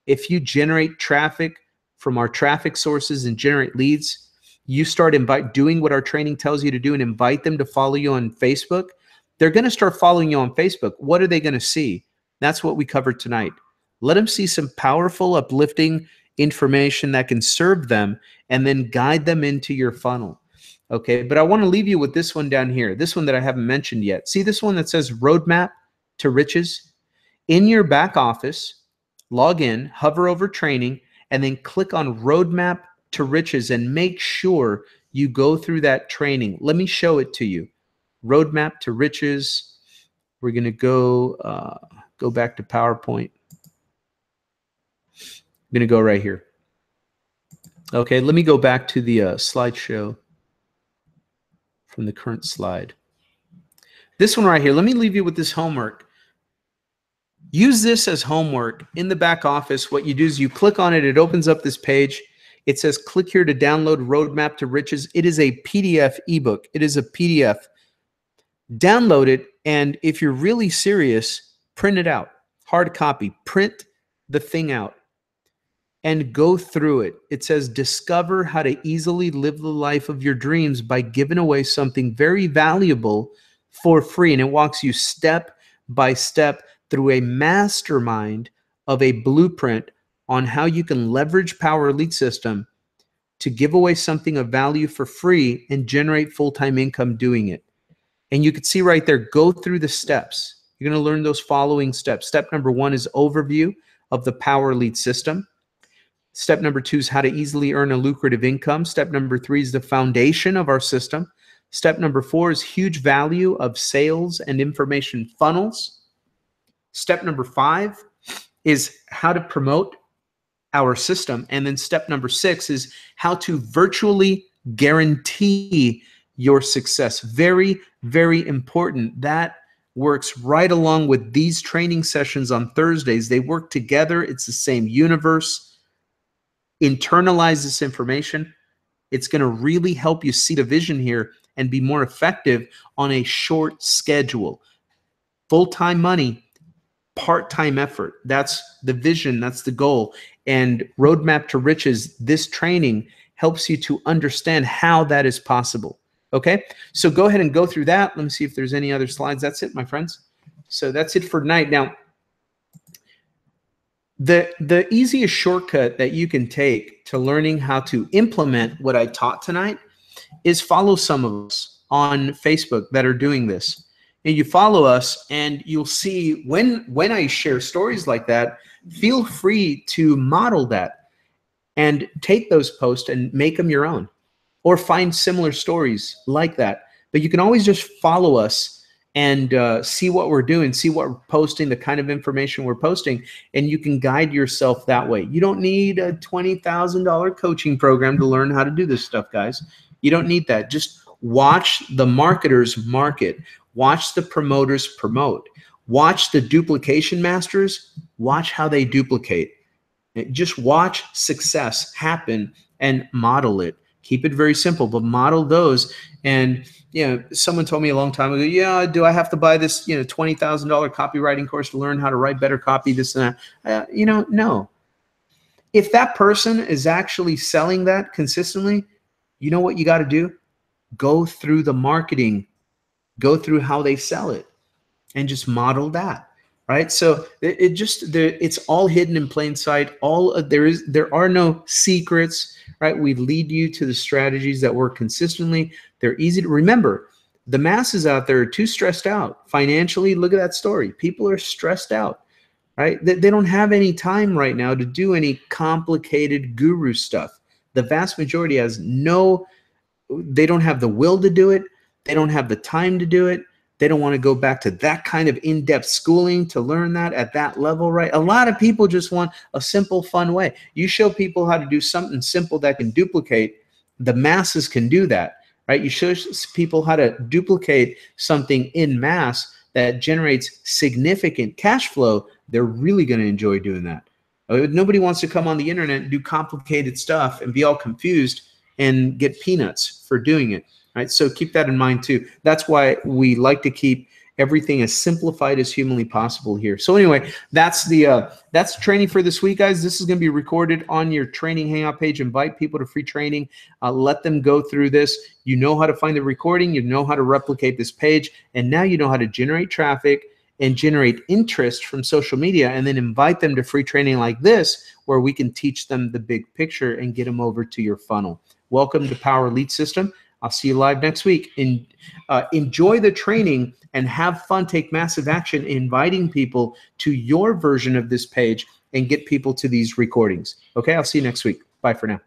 if you generate traffic from our traffic sources and generate leads, you start doing what our training tells you to do and invite them to follow you on Facebook, they're going to start following you on Facebook. What are they going to see? That's what we covered tonight. Let them see some powerful, uplifting information that can serve them and then guide them into your funnel. Okay, but I want to leave you with this one down here, this one that I haven't mentioned yet. See this one that says Roadmap to Riches? In your back office, log in, hover over training, and then click on Roadmap to Riches and make sure you go through that training. Let me show it to you. Roadmap to Riches. We're going to go back to PowerPoint. I'm going to go right here. Okay, let me go back to the slideshow from the current slide. This one right here, let me leave you with this homework. Use this as homework in the back office. What you do is you click on it. It opens up this page. It says, click here to download Roadmap to Riches. It is a PDF ebook. It is a PDF. Download it, and if you're really serious, print it out. Hard copy. Print the thing out and go through it. It says, discover how to easily live the life of your dreams by giving away something very valuable for free. And it walks you step by step through a mastermind of a blueprint on how you can leverage Power Elite System to give away something of value for free and generate full-time income doing it. And you can see right there, go through the steps. You're going to learn those following steps. Step number 1 is overview of the Power Elite System. Step number 2 is how to easily earn a lucrative income. Step number 3 is the foundation of our system. Step number 4 is huge value of sales and information funnels. Step number 5 is how to promote our system. And then step number 6 is how to virtually guarantee your success. Very, very important. That works right along with these training sessions on Thursdays. They work together. It's the same universe. Internalize this information. It's going to really help you see the vision here and be more effective on a short schedule. Full-time money, part-time effort. That's the vision. That's the goal. And Roadmap to Riches, this training helps you to understand how that is possible. Okay, so go ahead and go through that. Let me see if there's any other slides. That's it, my friends. So that's it for tonight. Now, the easiest shortcut that you can take to learning how to implement what I taught tonight is follow some of us on Facebook that are doing this. And you follow us and you'll see when I share stories like that, feel free to model that and take those posts and make them your own, or find similar stories like that. But you can always just follow us and see what we're doing, see what we're posting, the kind of information we're posting, and you can guide yourself that way. You don't need a $20,000 coaching program to learn how to do this stuff, guys. You don't need that. Just watch the marketers market. Watch the promoters promote. Watch the duplication masters. Watch how they duplicate. Just watch success happen and model it. Keep it very simple, but model those. And someone told me a long time ago, yeah, do I have to buy this $20,000 copywriting course to learn how to write better copy, this and that? No. If that person is actually selling that consistently, you know what you got to do? Go through the marketing, go through how they sell it, and just model that. Right? So it's all hidden in plain sight. There are no secrets, right? We lead you to the strategies that work consistently. They're easy to remember. The masses out there are too stressed out financially. Look at that story. People are stressed out, right? They don't have any time right now to do any complicated guru stuff. The vast majority they don't have the will to do it. They don't have the time to do it. They don't want to go back to that kind of in-depth schooling to learn that at that level, right? A lot of people just want a simple, fun way. You show people how to do something simple that can duplicate, the masses can do that, right? You show people how to duplicate something in mass that generates significant cash flow, they're really going to enjoy doing that. Nobody wants to come on the internet and do complicated stuff and be all confused and get peanuts for doing it. Right? So keep that in mind too. That's why we like to keep everything as simplified as humanly possible here. So anyway, that's training for this week, guys. This is going to be recorded on your training hangout page. Invite people to free training. Let them go through this. You know how to find the recording. You know how to replicate this page. And now you know how to generate traffic and generate interest from social media, and then invite them to free training like this, where we can teach them the big picture and get them over to your funnel. Welcome to Power Lead System. I'll see you live next week. Enjoy the training and have fun. Take massive action inviting people to your version of this page and get people to these recordings. Okay, I'll see you next week. Bye for now.